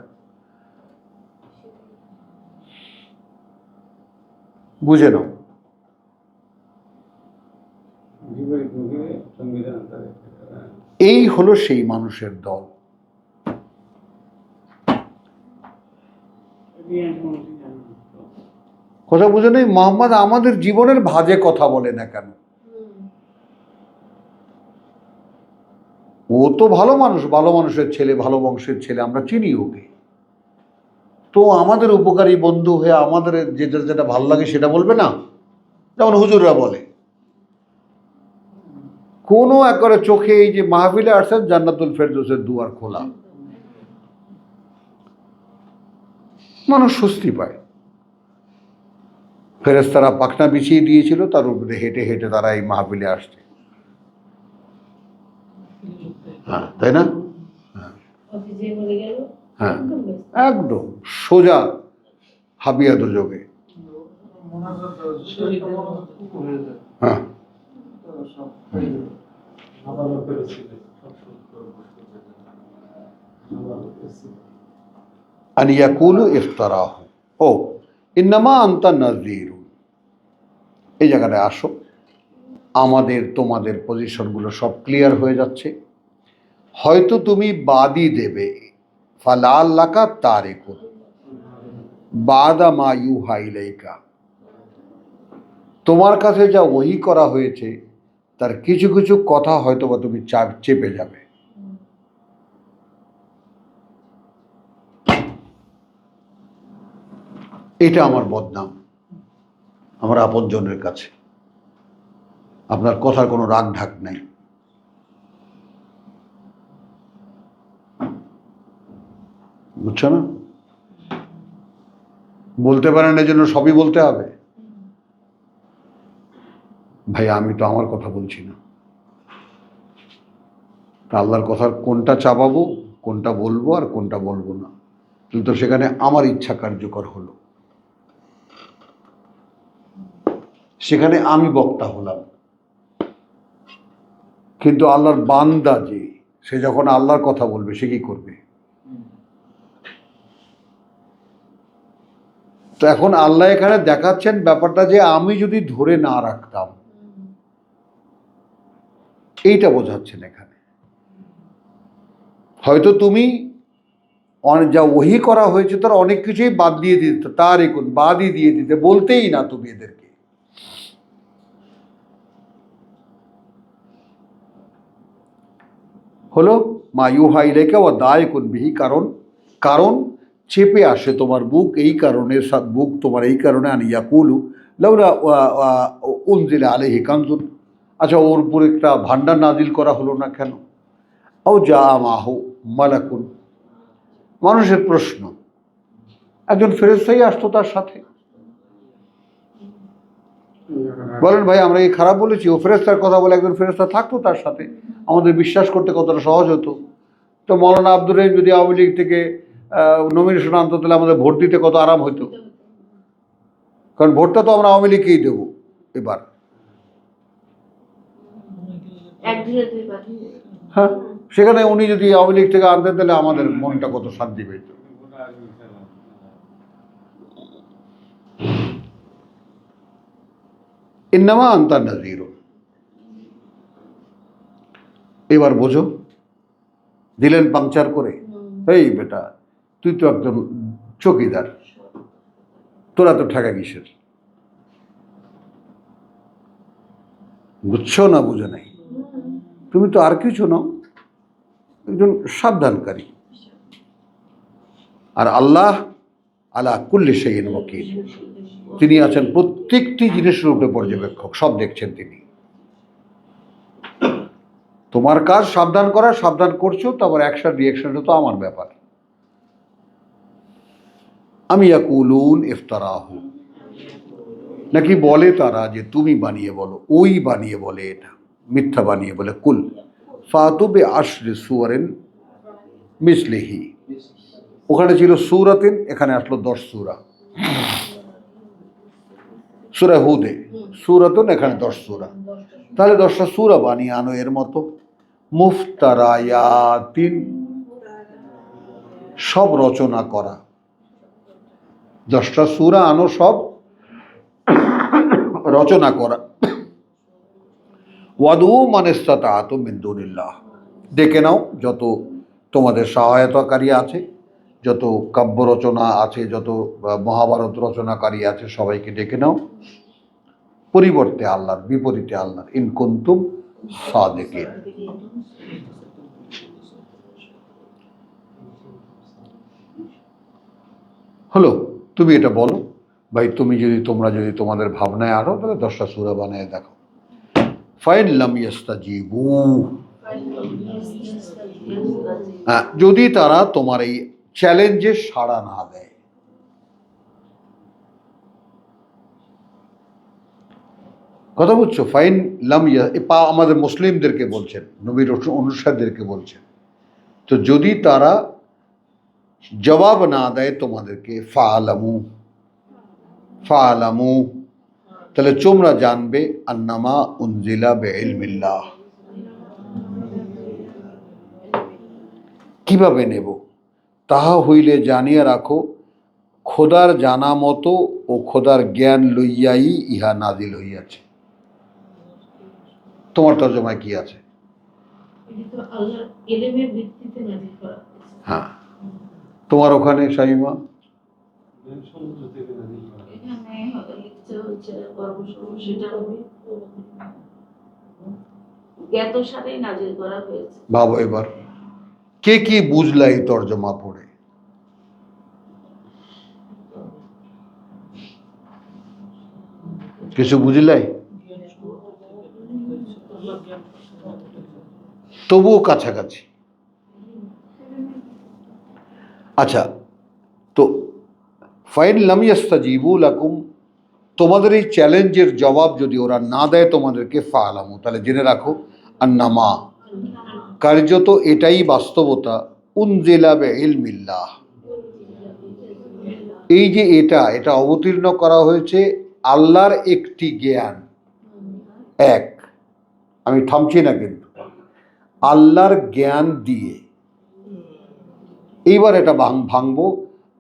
S1: বুঝে নাও। এই হলো সেই মানুষের দল। কথা বুঝে নেই? মোহাম্মদ আমাদের জীবনের ভাজে কথা বলে না কেন? ও তো ভালো মানুষ, ভালো মানুষের ছেলে, ভালো বংশের ছেলে, আমরা চিনি ওকে। তো আমাদের উপকারী বন্ধু হয়ে আমাদের যেটা যেটা ভালো লাগে সেটা বলবে না, যেমন হুজুররা বলে। কোনো একবারে চোখে এই যে মাহফিলে আসছেন জান্নাতুল ফেরদৌসের দুয়ার খোলা, মানুষ স্বস্তি পায়। ফেরেশতারা পাখনা বিছিয়ে দিয়েছিল, তার উপরে হেঁটে হেঁটে তারা এই মাহফিলে আসছে। হ্যাঁ, তাই না? হ্যাঁ, একদম সোজা হাবিয়া দুযোগে। হ্যাঁ, আন ইয়াকুলু ইফতারাহু ও ইন্নামা আনতা নাযীরুন। এই জায়গাটায় আসো, আমাদের তোমাদের পজিশনগুলো সব ক্লিয়ার হয়ে যাচ্ছে। হয়তো তুমি বাদই দেবে, ফালাল্লাকা তারিকুন বাদা মা ইউহা ইলাইকা, তোমার কাছে যা ওহী করা হয়েছে তার কিছু কিছু কথা হয়তো বা তুমি চেপে যাবে। এটা আমার বদনাম আমার আপনজনের কাছে। আপনার কথার কোনো রাগ ঢাক নাই। বুঝছো না? বলতে পারেন এই জন্য সবই বলতে হবে? ভাই আমি তো আমার কথা বলছি না, তা আল্লাহর কথার কোনটা চাপাবো, কোনটা বলবো আর কোনটা বলবো না, কিন্তু সেখানে আমার ইচ্ছা কার্যকর হলো, সেখানে আমি বক্তা হলাম। কিন্তু আল্লাহর বান্দা যে, সে যখন আল্লাহর কথা বলবে সে কি করবে? তো এখন আল্লাহ এখানে দেখাচ্ছেন ব্যাপারটা যে আমি যদি ধরে না রাখতাম, এইটা বোঝাচ্ছেন এখানে। হয়তো তুমি যা ওহী করা হয়েছে তার অনেক কিছুই বাদ দিয়ে দিতে, তার এখন বাদই দিয়ে দিতে, বলতেই না তুমি এদেরকে। হলো মা ইউহা ইলাইকা ওয়া দায়কুন বিহি, কারণ কারণ চেপে আসে তোমার বুক, এই কারণে বুক তোমার এই কারণে আন ইয়াকুলু লাউলা উনজিলা আলাইহি কানজুন, আচ্ছা ওর উপর একটা ভান্ডার নাজিল করা হলো না কেন? আও জা মাহু মালাকুন, মানুষের প্রশ্ন, একজন ফেরেশতাই আসতো তার সাথে। বলেন ভাই আমরা কি খারাপ বলেছি? ও ফেরেশতার কথা বলে একজন ফেরেশতা থাকতো তার সাথে, আমাদের বিশ্বাস করতে কতটা সহজ হতো। তো মৌলানা আব্দুর রহিম যদি আওয়ামী লীগ থেকে নমিনেশন আনতো তাহলে আমাদের ভোট দিতে কত আরাম হতো, কারণ ভোটটা তো আমরা আওয়ামী লীগকেই দেবো এবার। হ্যাঁ, সেখানে উনি যদি আওয়ামী লীগ থেকে আনতেন তাহলে আমাদের মনটা কত শান্তি পেত। ইন্নামা আনতা নাযীরুন, এবার বোঝো। দিলেন পাংচার করে, এই বেটা তুই তো একজন চৌকিদার, তোরা তো ঠেকা কিসের? বুঝছো না বুঝো নাই? তুমি তো আর কিছু নও, একজন সাবধানকারী। আর আল্লাহ আলা কুল্লি শাইইন ওয়াকিল, তিনি আছেন প্রত্যেকটি জিনিসের উপরে পর্যবেক্ষক, সব দেখছেন তিনি। তোমার কাজ সাবধান করা, সাবধান করছো, তারপর অ্যাকশন রিয়াকশনটা তো আমার ব্যাপার। আমি ইয়াকুলুন ইফতারাহু, নাকি বলে তারা যে তুমি বানিয়ে বলো, ওই বানিয়ে বলে, এটা মিথ্যা বানিয়ে বলে। কুল ফাতু বিআশরি সুওয়ারিন মিসলিহি, ওখানে ছিল সূরাতিন, এখানে আসলো 10 সূরা। সূরা হুদে সূরাতুন, এখানে 10 সূরা, তাহলে 10টা সূরা বানিয়ে আনো এর মতো। মুফতারায়াতিন, সব রচনা করা, 10টা সূরা আনো সব রচনা করা। ওয়াদু মান ইসতাতা'তুম মিন দুনিল্লাহ, ডেকে নাও যত তোমাদের সহায়তাকারী আছে, যত কাব্য রচনা আছে, যত মহাভারত রচনাকারী আছে, সবাইকে ডেকে নাও, পরিবর্তে আল্লাহর, বিপরীতে আল্লাহর। ইন কুনতুম সাদিকিন, হলো, তুমি এটা বলো ভাই, তোমরা যদি তোমাদের ভাবনায় আরো তাহলে 10টা সূরা বানায় দেখো। ফাইন লাম ইয়াস্তাজিবু, যদি তারা তোমার এই চ্যালেঞ্জে সাড়া না দেয়। কথা বুঝছো? ফাইন লাম আমাদের মুসলিমদেরকে বলছেন, নবীর অনুসারীদেরকে বলছেন। তো যদি তারা জবাব না দেয় তোমাদেরকে, ফালামু, তাহলে তোমরা জানবে আন্নামা উনজিলা বিইলমিল্লাহ। কিভাবে নেব? তাহা হইলে জানিয়া রাখো, খোদার জানা মতো ও খোদার জ্ঞান লইয়াই ইহা নাজিল হইয়াছে। তোমার তর্জমায় কি আছে?
S5: আল্লাহর ইলমের ভিত্তিতে নাযিল করা হয়েছে।
S1: হ্যাঁ, তোমার ওখানে শামিমা?
S4: এখানে লিখতে হচ্ছে সেটা জ্ঞাত সাথেই নাজিল করা হয়েছে।
S1: ভাবো এবার, কে কি বুঝলা এই তর্জমা পড়ে? কিছু বুঝলাই? তবুও কাছাকাছি। আচ্ছা, তো ফাইন লাম ইয়াস্তাজিবু লাকুম, তোমাদের এই চ্যালেঞ্জের জবাব যদি ওরা না দেয় তোমাদেরকে, ফালামু, তাহলে জেনে রাখো আন্নামা, কার্যত এটাই বাস্তবতা, উনজিলা বিইলমিল্লাহ, এই যে এটা অবতীর্ণ করা হয়েছে আল্লাহর একটি জ্ঞান। এক, আমি থামছি না কিন্তু, আল্লাহর জ্ঞান দিয়ে। এইবার এটা ভাঙবো,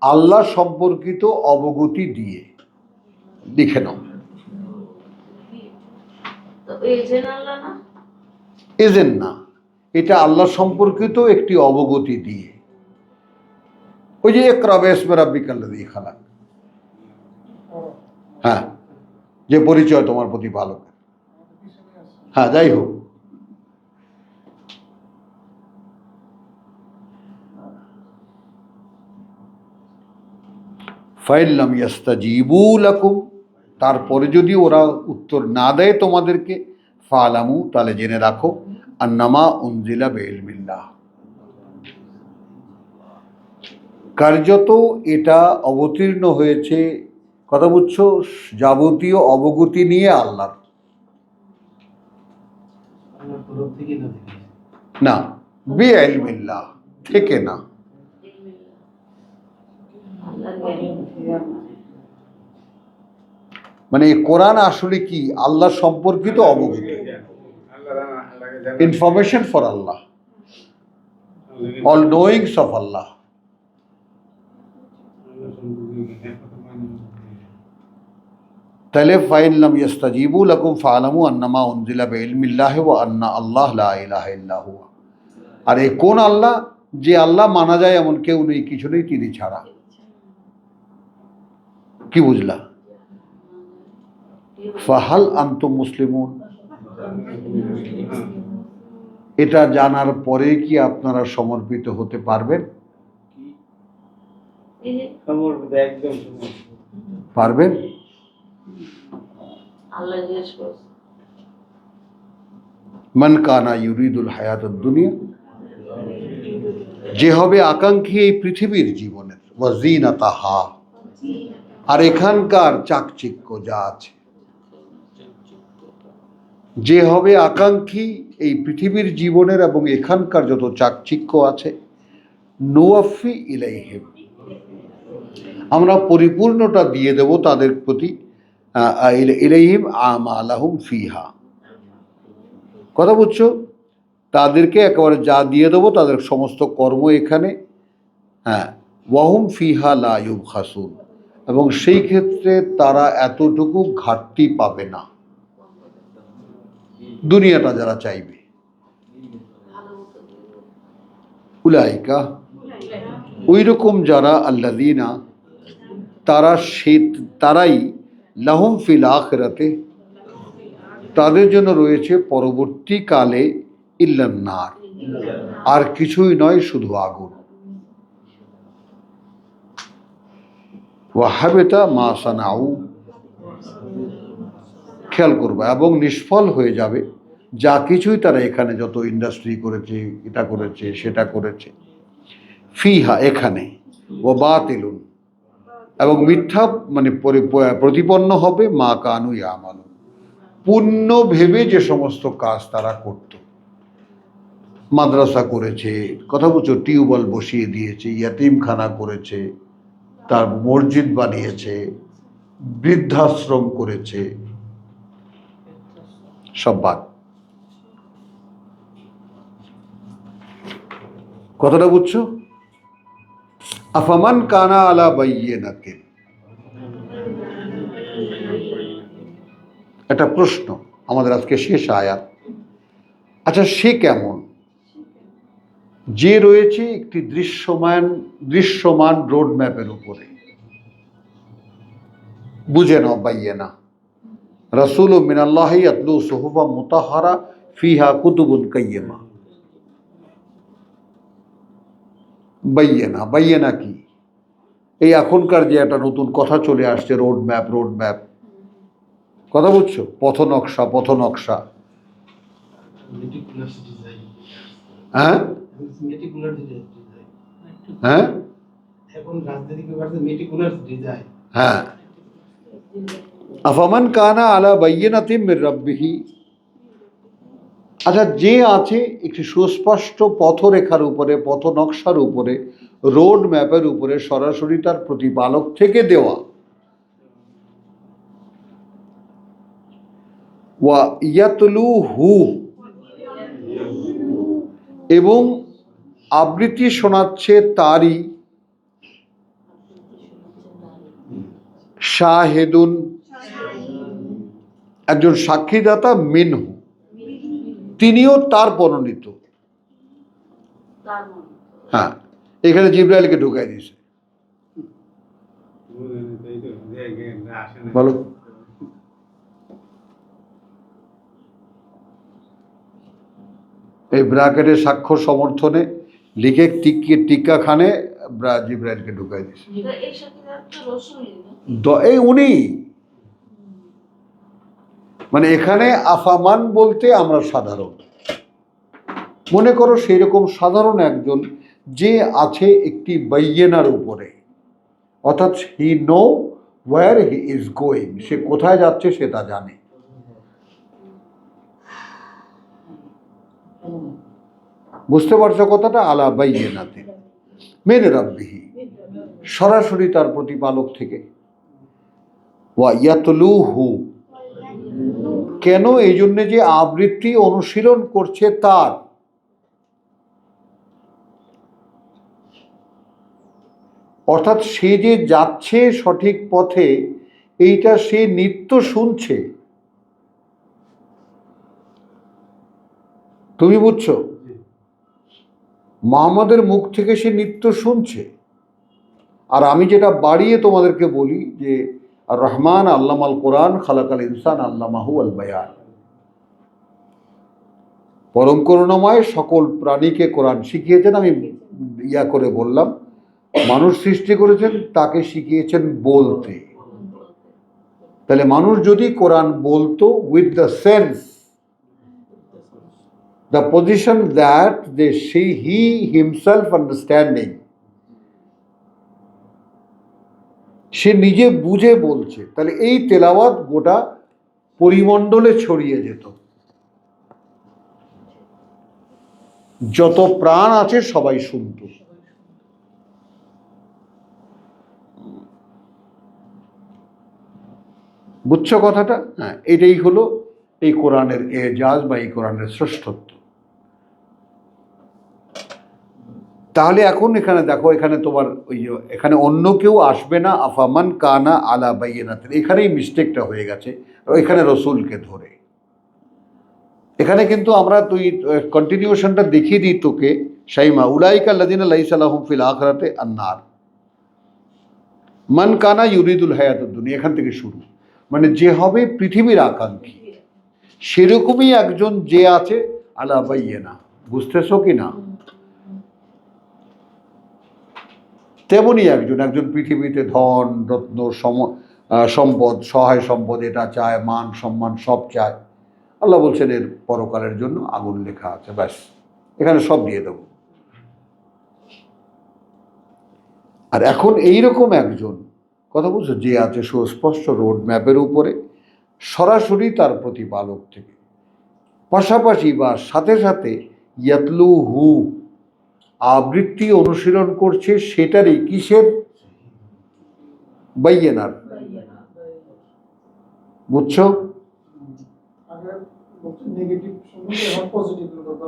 S1: আল্লাহ সম্পর্কিত অবগতি দিয়ে। লিখে নাও।
S4: তো এজেন আল্লাহ না,
S1: এজেন না, এটা আল্লাহ সম্পর্কিত একটি অবগতি দিয়ে। ওই যে ইকরা বিসমি রাব্বিকাল্লাযী খালাক, হ্যাঁ, যে পরিচয় তোমার প্রতি ভালো। হ্যাঁ, যাই হোক, ফাইন লাম ইয়াস্তাজিবু লাকুম, তারপরে যদি ওরা উত্তর না দেয় তোমাদেরকে, ফালামু, তাহলে জেনে রাখো আন্নামা উনজিলা বিইলমিল্লাহ, কার্যত এটা অবতীর্ণ হয়েছে, কথা বুঝছো, যাবতীয় অবগতি নিয়ে আল্লাহর। না, বিইলমিল্লাহ থেকে না। মানে এই কোরআন আসলে কি? আল্লাহ সম্পর্কিত অবগতি, information for Allah, all knowings of Allah. তাহলে ফাইন লাম ইয়াস্তাজিবু লাকুম ফালামু আন্নামা উনজিলা বিইলমিল্লাহি ওয়া আন্না আল্লাহ লা ইলাহা ইল্লা হুয়া। আর এই কোন আল্লাহ? যে আল্লাহ মানা যায় এমন কেউ নেই, কিছু নেই তিনি ছাড়া। কি বুঝলা? ফাহাল আনতুম মুসলিমুন, এটা জানার পরে কি আপনারা সমর্পিত হতে পারবেন? পারবেন?
S4: আল্লাহ জিজ্ঞেস করছে,
S1: মান কানা ইউরিদুল হায়াতুদ দুনিয়া, যে হবে আকাঙ্ক্ষী এই পৃথিবীর জীবনের, ওয়া জিনাতাহা, আর এখানকার চাকচিক্য যা আছে। যে হবে আকাঙ্ক্ষী এই পৃথিবীর জীবনের এবং এখানকার যত চাকচিক্য আছে, নুওয়াফি ইলাইহিম, আমরা পরিপূর্ণটা দিয়ে দেব তাদের প্রতি, ইলাইহিম আমালাহুম ফিহা, কথা বুঝছো, তাদেরকে একেবারে যা দিয়ে দেবো তাদের সমস্ত কর্ম এখানে, হ্যাঁ, ওয়াহুম ফিহা লা ইউবখাসুন, এবং সেই ক্ষেত্রে তারা এতটুকু ঘাটতি পাবে না। দুনিয়াটা যারা চাইবে, উলাইকা, ওই রকম যারা, আল্লাযীনা, তারাই, লাহুম ফিল আখিরাতে, তাদের জন্য রয়েছে পরবর্তীকালে, ইল্লান নার, আর কিছুই নয়, শুধু আগুন। ওয়াহাবেতা মা সানাউ, খেয়াল করবা, এবং নিষ্ফল হয়ে যাবে যা কিছুই তারা এখানে যত ইন্ডাস্ট্রি করেছে, এটা করেছে, সেটা করেছে। ফিহা, এখানে, ও বাতিলুন, এবং মিথ্যা মানে প্রতিপন্ন হবে মা কানু ইয়ামালুন, পুণ্য ভেবে যে সমস্ত কাজ তারা করত। মাদ্রাসা করেছে, কথা বলছো, টিউবওয়েল বসিয়ে দিয়েছে, ইয়াতিমখানা করেছে, তার মসজিদ বানিয়েছে, বৃদ্ধাশ্রম করেছে, সব বাদ। কথাটা বুঝছো? আফামান কানা আলা বাইয়িনাতিন, একটা প্রশ্ন আমাদের আজকে শেষ আয়াত। আচ্ছা, সে কেমন? যে রয়েছে একটি দৃশ্যমান রোড ম্যাপের উপরে। বুঝে নাও, বাইয়িনা রাসূলু মিনাল্লাহি ইয়াতলু সুহুফা মুতাহহারা ফিহা কুতুবুন কাইয়্যিমা। বাইয়িনা কি? এই এখনকার যে একটা নতুন কথা চলে আসছে, রোড ম্যাপ, কথা বুঝছো? পথ নকশা। হ্যাঁ হ্যাঁ হ্যাঁ। আফামান কানা আলা বাইয়িনাতিন মির রাব্বিহি, আচ্ছা, যে আছে একটি সুস্পষ্ট পথরেখার উপরে, পথ নকশার উপরে, রোড ম্যাপের উপরে, সরাসরি তার প্রতিপালক থেকে দেওয়া, ওয়া ইয়াতলুহু, এবং আবৃত্তি শোনাচ্ছে তারই, শাহেদুন, একজন সাক্ষীদাতা, মিনহু, তিনিও তার বর্ণিত।
S4: তার মনে
S1: হ্যাঁ, এখানে জিবরাইলকে ঢুকাই দিয়েছে। বলো। এই ব্র্যাকেটের স্বাক্ষর সমর্থনে লিখে টিক্কা খানে জিবরাইলকে ঢুকাই দিয়েছে।
S4: এই সাথে তো রসুলই না?
S1: এই উনি, মানে এখানে আফামান বলতে আমরা সাধারণ, মনে করো সেই রকম সাধারণ একজন যে আছে একটি বাইয়িনার উপরে, অর্থাৎ he knows where he is going, সে কোথায় যাচ্ছে সে তা জানে। বুঝতে পারছো কথাটা? আলা বাইয়িনাতিন মিন রাব্বিহি, সরাসরি তার প্রতিপালক থেকে। ওয়া ইয়াতলুহু, কেন? এই জন্য যে আবৃত্তি অনুশীলন করছে তার, অর্থাৎ সে যে যাচ্ছে সঠিক পথে, এইটা সে নিত্য শুনছে। তুমি বুঝছো? মুহাম্মাদের মুখ থেকে সে নিত্য শুনছে। আর আমি যেটা বাড়িয়ে তোমাদেরকে বলি যে আর রহমান আল্লামাল কোরআন খালাকাল ইনসান আল্লামাহু আল বায়ান, পরম করুণাময় সকল প্রাণীকে কোরআন শিখিয়েছেন। আমি করে বললাম, মানুষ সৃষ্টি করেছেন, তাকে শিখিয়েছেন বলতে। তাহলে মানুষ যদি কোরআন বলতো with the sense, the position that he himself understanding, সে নিজে বুঝে বলছে, তাহলে এই তেলাওয়াত গোটা পরিমণ্ডলে ছড়িয়ে যেত, যত প্রাণ আছে সবাই শুনত। বুঝছো কথাটা? হ্যাঁ, এটাই হলো এই কোরআনের এজাজ বা এই কোরআনের শ্রেষ্ঠত্ব। তাহলে এখন এখানে দেখো, এখানে তোমার ওই এখানে অন্য কেউ আসবে না, আফামান কানা আলা বাইয়িনাতিন, এখানেই মিস্টেকটা হয়ে গেছে, এখানে রসুলকে ধরে। এখানে কিন্তু আমরা তুই কন্টিনিউশনটা দেখিয়ে দিই তোকে, শাইমা, উলাইকা আল্লাযিনা লাইসা লাহুম ফিল আখিরাতি আন-নার মান কানা ইউরিদুল হায়াতুদ দুনিয়া, এখান থেকে শুরু, মানে যে হবে পৃথিবীর আকাঙ্ক্ষী, সেরকমই একজন যে আছে আলা বাইয়িনা। বুঝতেছো কি না? তেমনই একজন পৃথিবীতে ধন রত্ন সম্পদ, সহায় সম্পদ এটা চায়, মান সম্মান সব চায়। আল্লাহ বলছেন এর পরকালের জন্য আগুন লেখা আছে, ব্যাস এখানে সব দিয়ে দেব। আর এখন এইরকম একজন কথা বলছো যে আছে সুস্পষ্ট রোড ম্যাপের উপরে, সরাসরি তার প্রতিপালক থেকে, পাশাপাশি বা সাথে সাথে ইয়াতলু হু আবৃত্তি অনুশীলন করছে, সেটারই কিসের? বাইয়েনার। বুঝছো?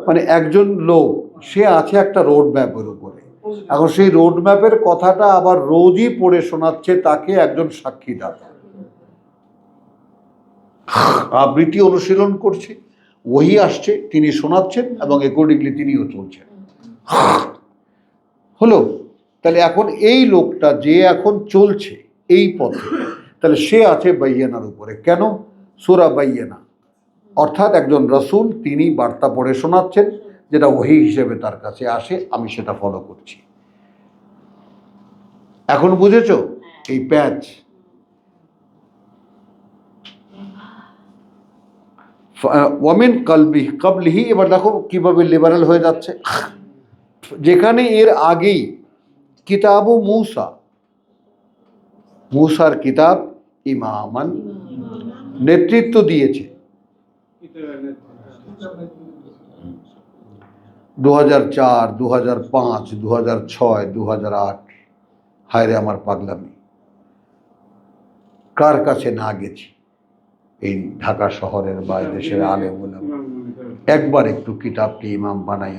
S1: মানে একজন লোক সে আছে একটা রোড ম্যাপের উপরে, এখন সেই রোড ম্যাপের কথাটা আবার রোজই পড়ে শোনাচ্ছে তাকে একজন সাক্ষীদাতা, আবৃত্তি অনুশীলন করছে, ওহি আসছে, তিনি শোনাচ্ছেন এবং অ্যাকর্ডিংলি তিনিও চলছেন। হলো? তাহলে এখন এই লোকটা যে এখন চলছে এই পথে, তাহলে সে আছে বাইয়ানার উপরে। কেন? সূরা বাইয়ানা, অর্থাৎ একজন রাসূল, তিনি বার্তা পড়ে শোনাচ্ছেন, যেটা ওহী হিসেবে তার কাছে আসে, আমি সেটা ফলো করছি। এখন বুঝেছো এই প্যাচ? ওয়ামিন কাবলিহি, এবার দেখো কিভাবে লিবারেল হয়ে যাচ্ছে। যেখানে এর আগেই কিতাব মূসার কিতাব ইমামান নেতৃত্ব দিয়েছে। 2004, 2005, 2006, 2008, হায় রে আমার পাগলামি, কার কাছে না গেছি এই ঢাকা শহরের বা দেশের আলেম ওলামা, একবার একটু কিতাবকে ইমাম বানাই।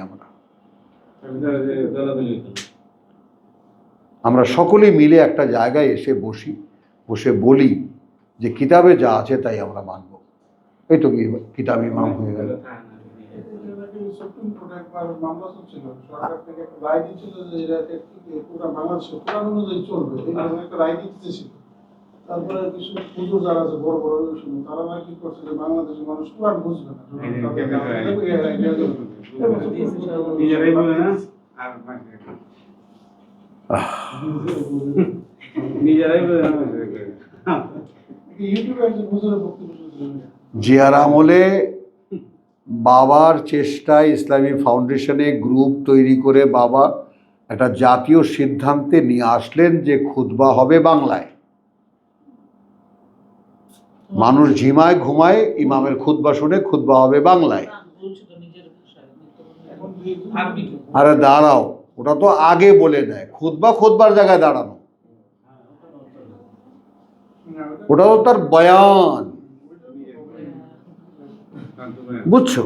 S1: আমরা সকলেই মিলে একটা জায়গায় এসে বসে বলি যে কিতাবে যা আছে তাই আমরা মানব, এই তো কিতাব ইমাম হয়ে গেল।
S6: তারপরে কিছু হুজুর যারা আছে বড় বড় তারা কি করছে যে বাংলাদেশের মানুষ কোরআন বুঝবে না,
S1: জিয়ার আমলে বাবার চেষ্টায় ইসলামী ফাউন্ডেশনে গ্রুপ তৈরি করে বাবা একটা জাতীয় সিদ্ধান্তে নিয়ে আসলেন যে খুতবা হবে বাংলায়। মানুষ ঝিমায় ঘুমায়, ইমামের খুতবা শুনে খুতবা হবে বাংলায়। আরে দাঁড়াও, ওটা তো আগে বলে দেয়, খুতবার জায়গায় দাঁড়ানো, ওটা তো তার বয়ান। বুঝছো?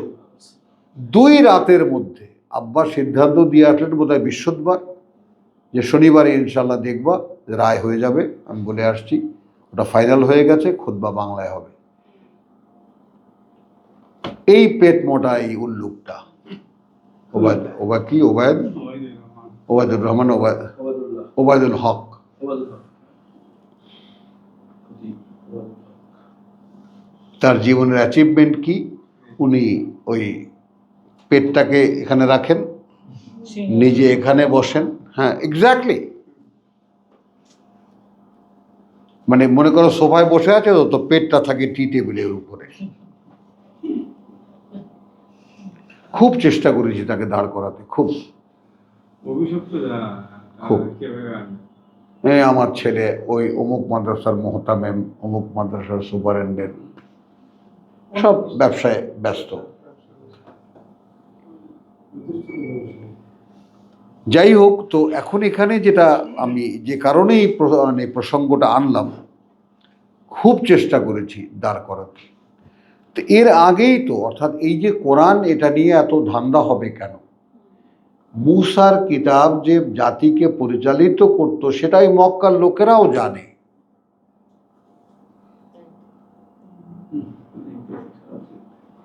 S1: 2 রাতের মধ্যে আব্বা সিদ্ধান্ত দিয়ে আসলেন, বোধহয় বৃহস্পতিবার, যে শনিবারে ইনশাল্লাহ দেখবা রায় হয়ে যাবে। আমি বলে আসছি ওটা ফাইনাল হয়ে গেছে, খুতবা বাংলায় হবে। এই পেট মোটা এই উল্লুকটা ওবায়দুর রহমান, ওবায়দুল হক, তার জীবনের অ্যাচিভমেন্ট কি? উনি ওই পেটটাকে এখানে রাখেন, নিজে এখানে বসেন। হ্যাঁ, এক্স্যাক্টলি। মানে মনে করো সোফায় বসে আছে তো পেটটা থাকে টি টেবিলের উপরে। খুব চেষ্টা করেছি তাকে দাঁড় করাতে, খুব। আমার ছেলে ওই অমুক মাদ্রাসার মোহতামেম, অমুক মাদ্রাসার সুপারিনটেন্ডেন্ট, সব ব্যবসায় ব্যস্ত। যাই হোক, তো এখন এখানে যেটা আমি যে কারণে এই প্রসঙ্গটা আনলাম, খুব চেষ্টা করেছি দাঁড় করাতে। তো এর আগেই তো, অর্থাৎ এই যে কোরআন, এটা নিয়ে এত ধান্দা হবে কেন? মূসার কিতাব যে জাতিকে পরিচালিত করত সেটাই মক্কার লোকেরাও জানে।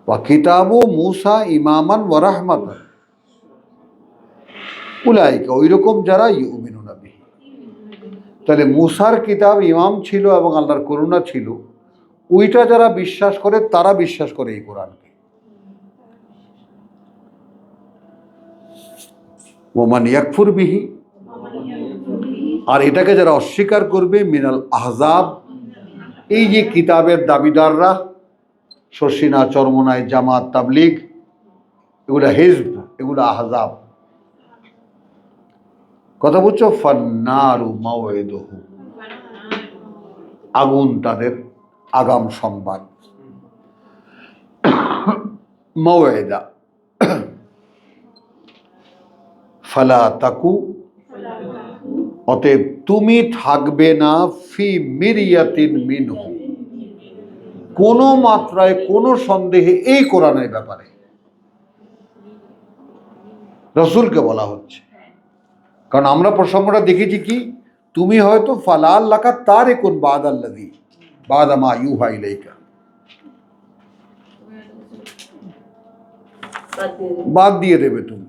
S1: ওয়া কিতাবু মূসা ইমামান ওয়া রাহমাতান উলাইকা, ওইরকম যারা ইউমিনুনা বিহি। তাহলে মূসার কিতাব ইমাম ছিল এবং আল্লাহর করুণা ছিল, ওইটা যারা বিশ্বাস করে তারা বিশ্বাস করে এই কোরআনকে। ওমান ইয়াকফুর বিহি, আর এটাকে যারা অস্বীকার করবে মিনাল আহজাব, এই যে কিতাবের দাবিদাররা, শর্ষিনা, চরমনাই, জামাত, তাবলিগ, এগুলা হিজব, এগুলা আহজাব। কথা বুঝছো? ফান্নারু মাওইদুহু, আগুন তাদের আগাম সংবাদ। মাওয়েদা, ফালা তাকু, অতএব তুমি থাকবে না ফি মিরিয়াতিন মিনহু, কোনো মাত্রায় কোনো সন্দেহে এই কোরআনের ব্যাপারে। রসুলকে বলা হচ্ছে, কারণ আমরা প্রসঙ্গটা দেখেছি কি, তুমি হয়তো ফালা আল্লাকা তারিকুন বাদাল্লাযী বাদা মা ইউহা ইলাইকা, বাদ দিয়ে দেবে তুমি।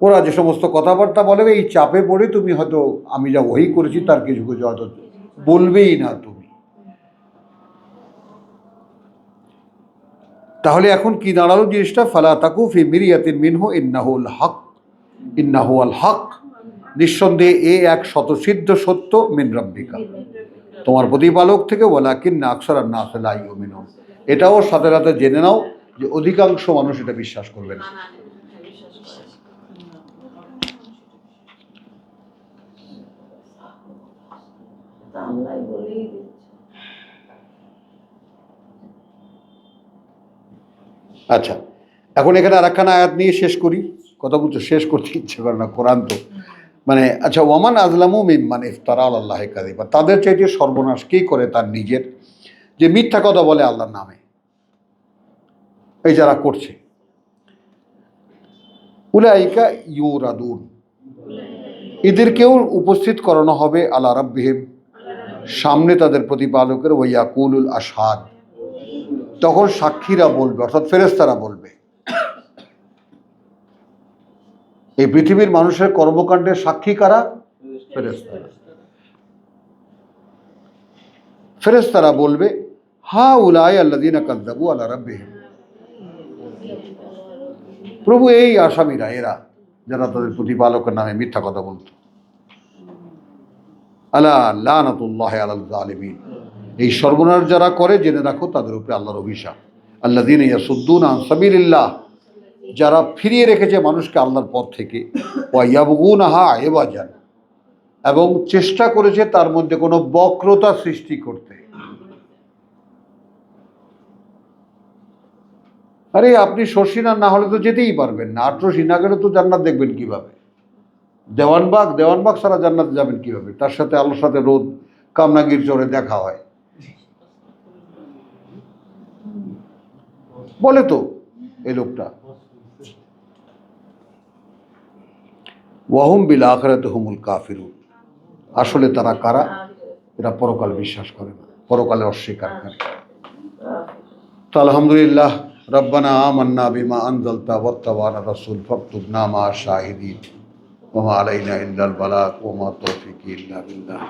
S1: ওরা যে সমস্ত কথাবার্তা বলে এই চাপে পড়ে তুমি হয়তো আমি যা ওই করেছি তার কিছু কিছু হয়তো বলবেই না তুমি। তাহলে এখন কি দাঁড়ালো জিনিসটা? ফালা তাকু ফি মিরিয়াতিন মিনহু ইন্নাহুল হক, ইন্নাহু আল হক, নিঃসন্দেহে এ এক শতসিদ্ধ সত্য মিন রাব্বিকা, তোমার প্রতিপালক থেকে, ওয়ালাকিন্না আকসারান নাস লা ইউমিনুন। এটাও সাথে সাথে জেনে নাও যে অধিকাংশ মানুষ এটা বিশ্বাস করবে না। আচ্ছা, এখন এখানে আর একখানা আয়াত নিয়ে শেষ করি। কথা বুঝছো? শেষ করতে ইচ্ছে করে না, কোরআন তো মানে। আচ্ছা, ওয়ামান আজলামু মিম্মান ইফতারা আলাল্লাহি কাযিবা, তাদের চাইতে সর্বনাশ কে করে তার নিজের, যে মিথ্যা কথা বলে আল্লাহর নামে, এই যারা করছে। উলাইকা ইউরাদুন, এদেরকেও উপস্থিত করানো হবে আলা রাব্বিহিম, সামনে তাদের প্রতিপালকের। ওয়ায়াকুলুল আশহাদ, তখন সাক্ষীরা বলবে, অর্থাৎ ফেরেশতারা বলবে। এই পৃথিবীর মানুষের কর্মকাণ্ডের সাক্ষী কারা? ফেরেশতারা। ফেরেশতারা বলবে, হা উলাই আল্লাযীনা কাযযাবু আলা রাব্বিহিম, প্রভু এই আসামিরা, এরা যারা তাদের প্রতিপালকের নামে মিথ্যা কথা বলত। আলা লানাতুল্লাহি আলাল জালিমিন, এই সর্বনাশ যারা করে জেনে রাখো তাদের উপরে আল্লাহর অভিশাপ। আল্লাযীনা ইয়াসুদ্দুনা আন সাবিলিল্লাহ, যারা ফিরিয়ে রেখেছে মানুষকে আল্লাহর পথ থেকে। ওয়া ইয়াবগুনাহা ইওয়াজান, এবং চেষ্টা করেছে তার মধ্যে কোনো বক্রতা সৃষ্টি করতে। আরে আপনি শর্ষিনা না হলে তো যেতেই পারবেন না, আটরশি না গেলে তো জান্নাত দেখবেন কিভাবে? দেওয়ানবাগ সারা জান্নাতে যাবেন কিভাবে? তার সাথে আল্লাহর সাথে রোদ কামনাগির চরে দেখা হয়, বলে তো এই লোকটা। ওয়াহুম বিল আখিরাতি হুমুল কাফিরুন, আসলে তারা কারা? এরা পরকাল বিশ্বাস করে না, পরকালে অস্বীকার করে। তো আলহামদুলিল্লাহ, রব্বানা আমান্না বিমা আনজালতা ওয়াত্তাবা'না রাসূল ফাকতুবনা মা শাহিদিন ওয়া মা আলাইনা ইল্লাল বালাগ ওয়া মা তাওফীকি ইল্লা বিল্লাহ।